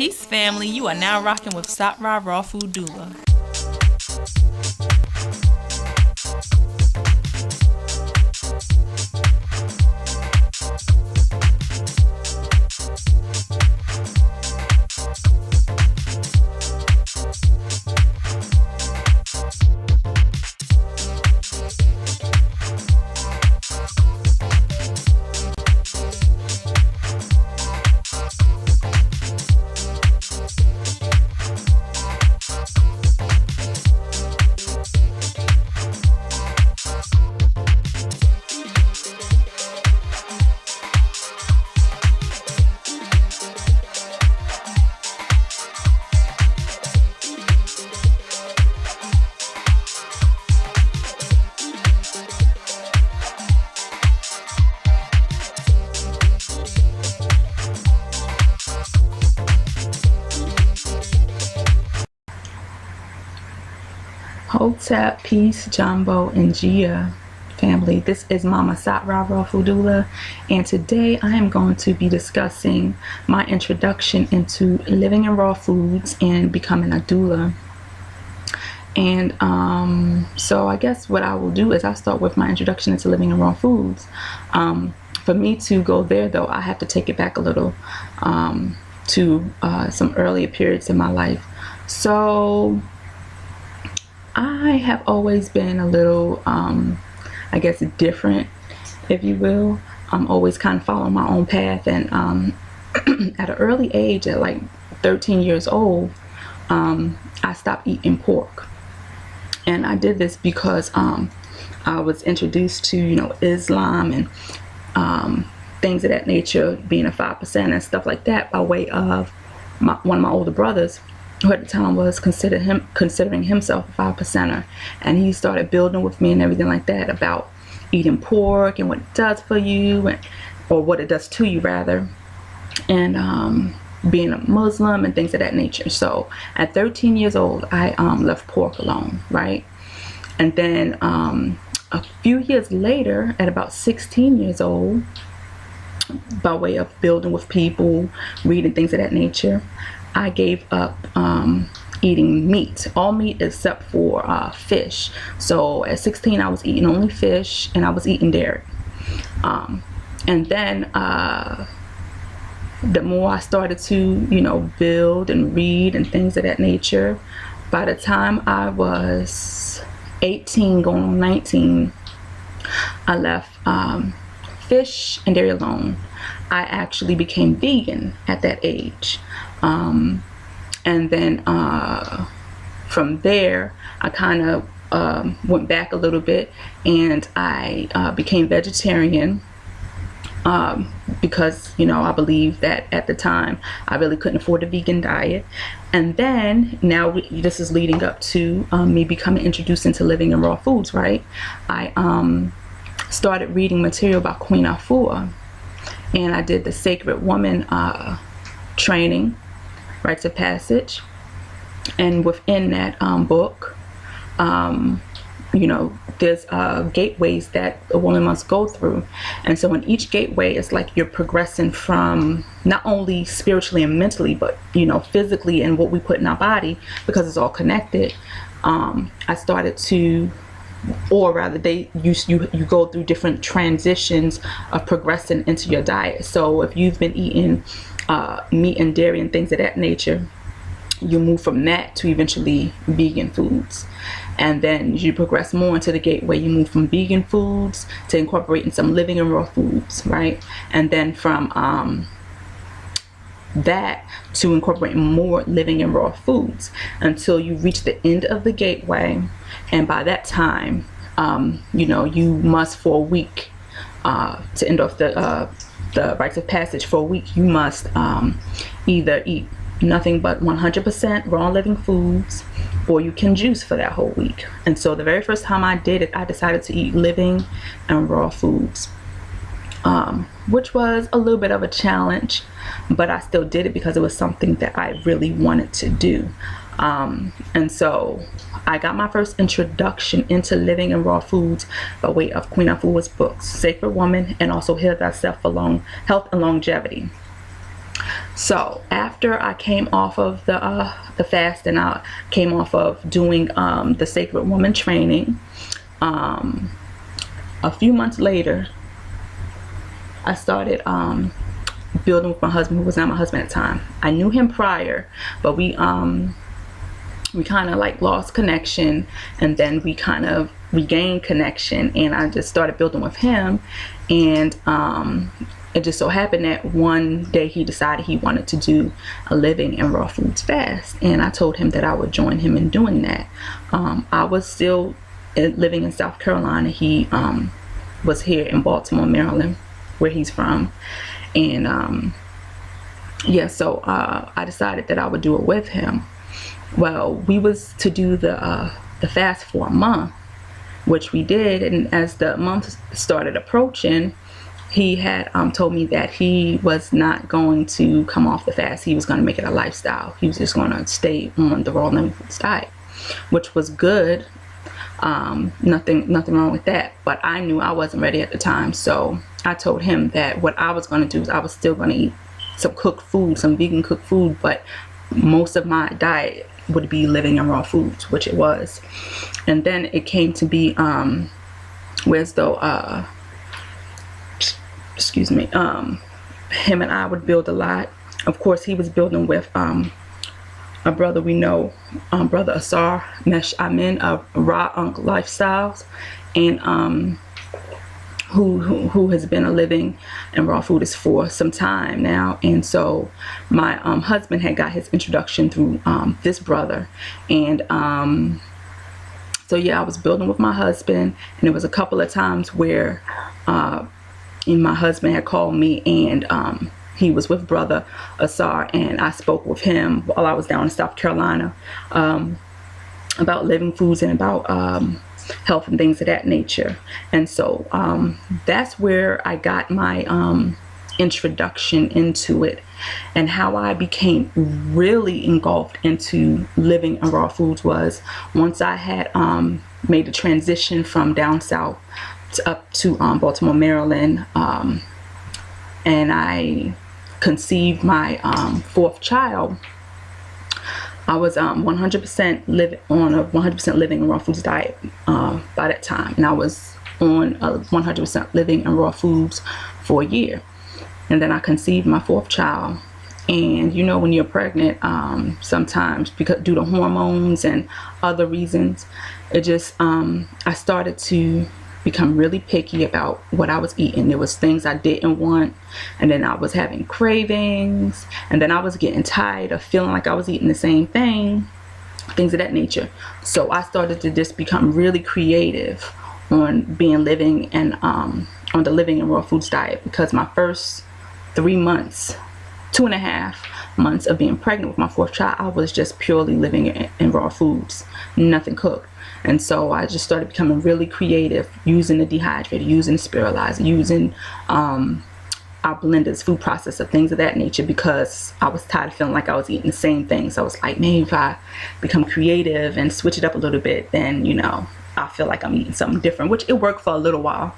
Peace, family. You are now rocking with Satra Raw Food Doula. Hotep, Peace, Jumbo, and Gia family. This is Mama Satra Raw Food Doula, and today I am going to be discussing my introduction into living in raw foods and becoming a doula. And so I guess what I will do is I'll start with my introduction into living in raw foods. For me to go there though, I have to take it back a little to some earlier periods in my life. So I have always been a little, I guess, different, if you will. I'm always kind of following my own path, and at an early age, at like 13 years old, I stopped eating pork. And I did this because I was introduced to, Islam and things of that nature, being a 5% and stuff like that, by way of one of my older brothers, who at the time was considering himself a 5%er, and he started building with me and everything like that about eating pork and what it does for you, or what it does to you rather, and being a Muslim and things of that nature. So at 13 years old, I left pork alone, right? And then a few years later, at about 16 years old, by way of building with people, reading, things of that nature, I gave up eating meat, all meat except for fish. So at 16 I was eating only fish, and I was eating dairy. And then the more I started to build and read and things of that nature, by the time I was 18 going on 19, I left fish and dairy alone. I actually became vegan at that age. And then from there I kind of went back a little bit, and I became vegetarian because I believe that at the time I really couldn't afford a vegan diet. And then now this is leading up to me becoming introduced into living in raw foods, right? I started reading material by Queen Afua, and I did the Sacred Woman training, rites of passage. And within that book, there's gateways that a woman must go through. And so in each gateway, it's like you're progressing from not only spiritually and mentally, but physically and what we put in our body, because it's all connected. I started to, or rather you go through different transitions of progressing into your diet. So if you've been eating meat and dairy and things of that nature, you move from that to eventually vegan foods. And then you progress more into the gateway, you move from vegan foods to incorporating some living in raw foods, right? And then from that to incorporating more living in raw foods, until you reach the end of the gateway. And by that time, you must, for a week, to end off the rites of passage, for a week, you must either eat nothing but 100% raw living foods, or you can juice for that whole week. And so the very first time I did it, I decided to eat living and raw foods, which was a little bit of a challenge, but I still did it because it was something that I really wanted to do. And so I got my first introduction into living in raw foods by way of Queen Afua's books, Sacred Woman, and also Heal Thyself for Health and Longevity. So after I came off of the fast, and I came off of doing the Sacred Woman training, a few months later, I started building with my husband, who was not my husband at the time. I knew him prior, but we kind of like lost connection, and then we kind of regained connection, and I just started building with him. And it just so happened that one day he decided he wanted to do a living in raw foods fast, and I told him that I would join him in doing that. I was still living in South Carolina. He was here in Baltimore, Maryland, where he's from. And yeah, so I decided that I would do it with him. Well, we was to do the fast for a month, which we did, and as the month started approaching, he had told me that he was not going to come off the fast. He was going to make it a lifestyle. He was just going to stay on the raw living foods diet, which was good. Nothing wrong with that. But I knew I wasn't ready at the time, so I told him that what I was going to do is I was still going to eat some cooked food, some vegan cooked food, but most of my diet would be living in raw foods, which it was. And then it came to be whereas though excuse me, him and I would build a lot. Of course, he was building with a brother we know, brother Asar Mesh Amin of Raw Unk Lifestyles, and who has been a living in raw foodist for some time now. And so my husband had got his introduction through this brother. And so yeah, I was building with my husband, and there was a couple of times where my husband had called me, and he was with brother Asar, and I spoke with him while I was down in South Carolina about living foods and about health and things of that nature. And so that's where I got my introduction into it, and how I became really engulfed into living in raw foods was once I had made the transition from down south up to Baltimore, Maryland, and I conceived my fourth child. I was 100% living in raw foods diet by that time, and I was on 100% living in raw foods for a year. And then I conceived my fourth child. And you know, when you're pregnant, sometimes because due to hormones and other reasons, it just I started to become really picky about what I was eating. There was things I didn't want, and then I was having cravings, and then I was getting tired of feeling like I was eating the same thing, things of that nature. So I started to just become really creative on living and on the living in raw foods diet, because my first 3 months, 2.5 months of being pregnant with my fourth child, I was just purely living in raw foods, nothing cooked. And so I just started becoming really creative, using the dehydrator, using the sterilizer, using our blenders, food processor, things of that nature, because I was tired of feeling like I was eating the same things. So I was like, maybe if I become creative and switch it up a little bit, then, you know, I feel like I'm eating something different, which it worked for a little while.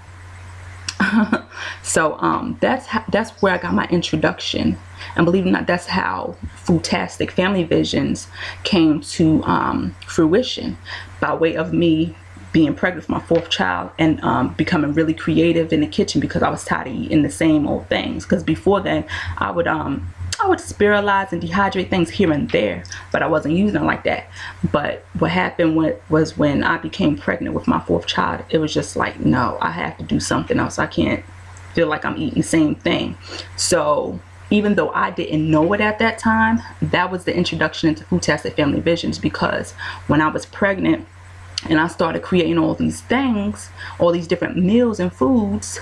So that's where I got my introduction, and believe it or not, that's how Foodtastic Family Visions came to fruition, by way of me being pregnant with my fourth child and becoming really creative in the kitchen, because I was tired of eating the same old things. Because before then I would sterilize and dehydrate things here and there, but I wasn't using it like that. But what happened was when I became pregnant with my fourth child, it was just like, no, I have to do something else. I can't feel like I'm eating the same thing. So even though I didn't know it at that time, that was the introduction into Foodtastic Family Visions, because when I was pregnant and I started creating all these things, all these different meals and foods,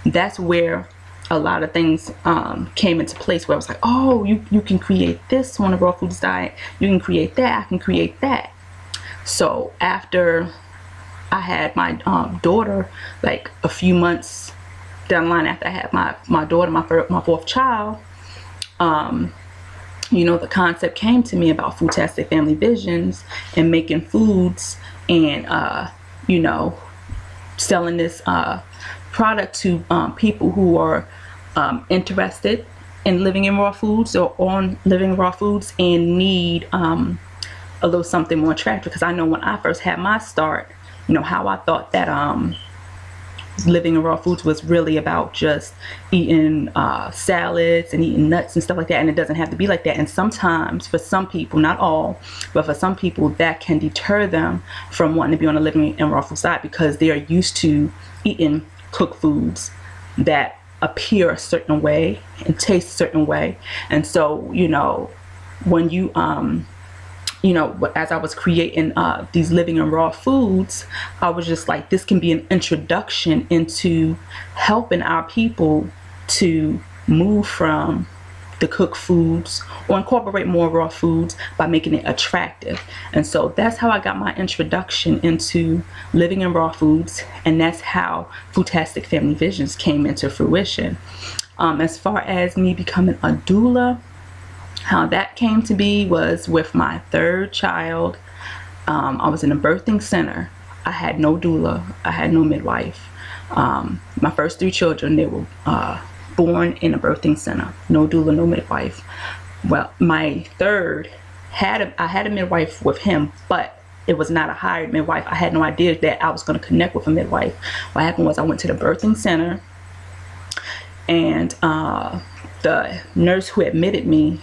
that's where a lot of things came into place, where I was like, oh, you can create this on a raw foods diet, you can create that, I can create that. So after I had my daughter, like a few months down the line after I had my daughter, my fourth child, you know, the concept came to me about Foodtastic Family Visions and making foods and you know, selling this product to people who are interested in living in raw foods or on living raw foods and need a little something more attractive. Because I know when I first had my start, how I thought that living in raw foods was really about just eating salads and eating nuts and stuff like that, and it doesn't have to be like that. And sometimes for some people, not all, but for some people, that can deter them from wanting to be on the living in raw food side, because they are used to eating cooked foods that appear a certain way and taste a certain way. And so when you as I was creating these living in raw foods, I was just like, this can be an introduction into helping our people to move from the cooked foods or incorporate more raw foods by making it attractive. And so that's how I got my introduction into living in raw foods, and that's how Foodtastic Family Visions came into fruition. As far as me becoming a doula, how that came to be was with my third child. I was in a birthing center. I had no doula. I had no midwife. My first 3 children, they were born in a birthing center. No doula, no midwife. Well, my third, I had a midwife with him, but it was not a hired midwife. I had no idea that I was going to connect with a midwife. What happened was I went to the birthing center, and the nurse who admitted me,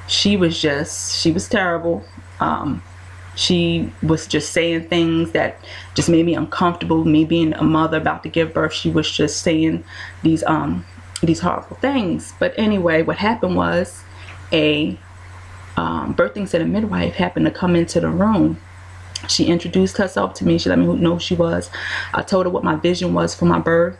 she was terrible. She was just saying things that just made me uncomfortable. Me being a mother about to give birth, she was just saying these horrible things. But anyway, what happened was a birthing center midwife happened to come into the room. She introduced herself to me. She let me know who she was. I told her what my vision was for my birth.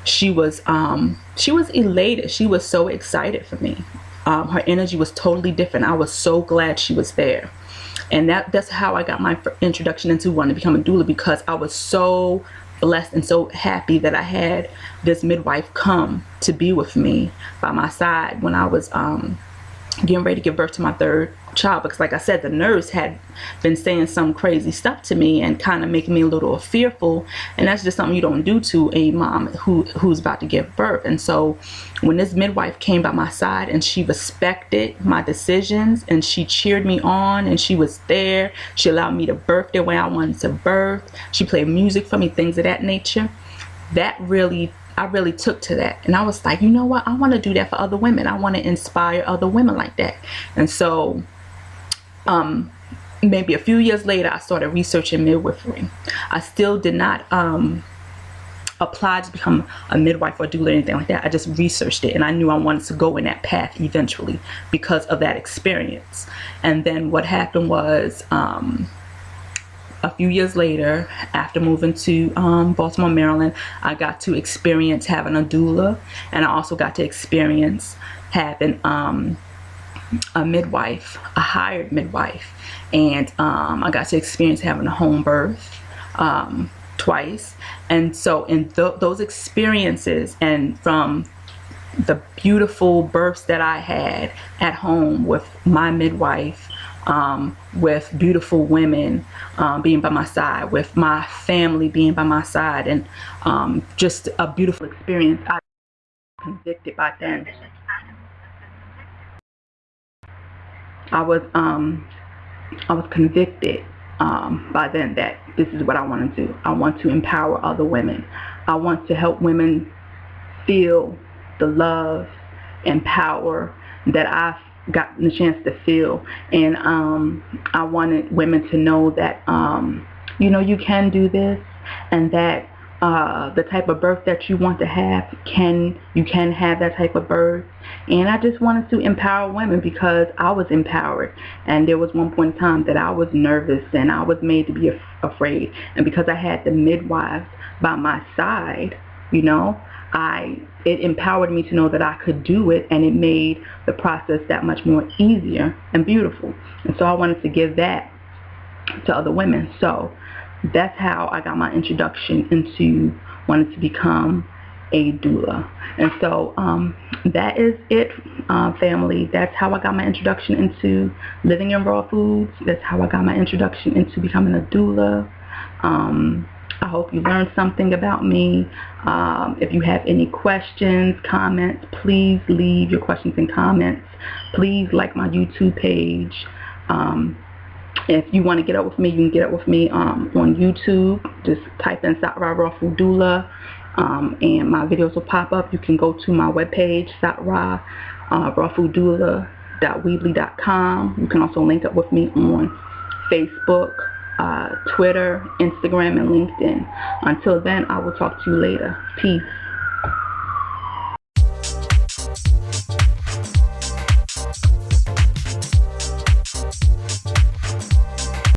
She was elated. She was so excited for me. Her energy was totally different. I was so glad she was there. And that's how I got my introduction into wanting to become a doula, because I was so blessed and so happy that I had this midwife come to be with me by my side when I was getting ready to give birth to my third child. Because like I said, the nurse had been saying some crazy stuff to me and kind of making me a little fearful, and that's just something you don't do to a mom who's about to give birth. And so when this midwife came by my side and she respected my decisions and she cheered me on and she was there, she allowed me to birth the way I wanted to birth, she played music for me, things of that nature, I really took to that. And I was like, you know what, I want to do that for other women. I want to inspire other women like that. And so maybe a few years later, I started researching midwifery. I still did not apply to become a midwife or doula or anything like that. I just researched it, and I knew I wanted to go in that path eventually because of that experience. And then what happened was a few years later, after moving to Baltimore, Maryland, I got to experience having a doula, and I also got to experience having a midwife, a hired midwife, and I got to experience having a home birth twice. And so in those experiences, and from the beautiful births that I had at home with my midwife, with beautiful women being by my side, with my family being by my side, and just a beautiful experience. I was convicted by then. I was convicted by then that this is what I want to do. I want to empower other women. I want to help women feel the love and power that I've gotten the chance to feel. And I wanted women to know that you can do this, and that the type of birth that you want to have, you can have that type of birth. And I just wanted to empower women because I was empowered, and there was one point in time that I was nervous and I was made to be afraid. And because I had the midwives by my side, it empowered me to know that I could do it, and it made the process that much more easier and beautiful. And so I wanted to give that to other women. So that's how I got my introduction into wanting to become a doula. And so that is it, family. That's how I got my introduction into living in raw foods. That's how I got my introduction into becoming a doula. I hope you learned something about me. If you have any questions, comments, please leave your questions and comments. Please like my YouTube page. If you want to get up with me, you can get up with me on YouTube. Just type in Satra Raw Food Doula, and my videos will pop up. You can go to my webpage, satrawrawfooddoula.weebly.com. You can also link up with me on Facebook, Twitter, Instagram, and LinkedIn. Until then, I will talk to you later. Peace.